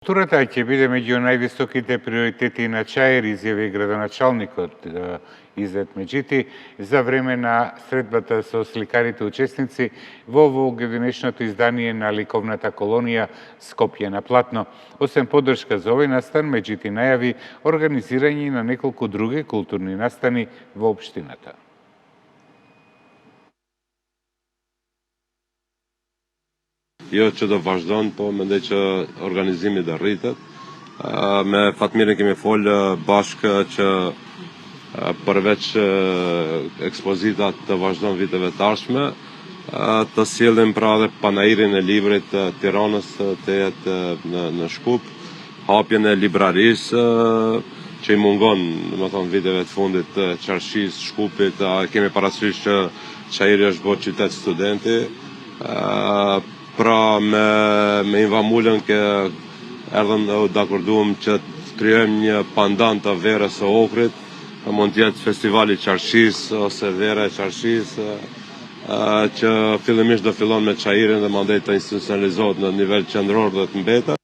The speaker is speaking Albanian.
Културата ќе биде меѓу највисоките приоритети на Чаир, изјави градоначалникот Изет Меджити за време на средбата со сликарите учесници во овогодишното издание на ликовната колонија Скопје на платно. Освен поддршка за овој настан, Меджити најави организирање на неколку други културни настани во општината. Jo që do vazhdon, po mendoj që organizimi do rritet. Me Fatmirin kemi folë bashkë që përveç ekspozitat të vazhdon viteve të ardhshme, të sjellim pra dhe panairin e librit të Tiranës të jetë në Shkup, hapjen e librarisë që i mungon, domethënë viteve të fundit të Qarshis, Shkupit, kemi parasysh që Çairi është bërë qytet studenti. Pra me Invamullën erdhëm dakorduam që të krijojmë një pandan të verës së Ohrit, mund të jetë festivali Qarshis ose vera e Qarshis, që fillimisht do fillon me Çairin dhe mandej të institucionalizohet në nivel qendror dhe të mbetet.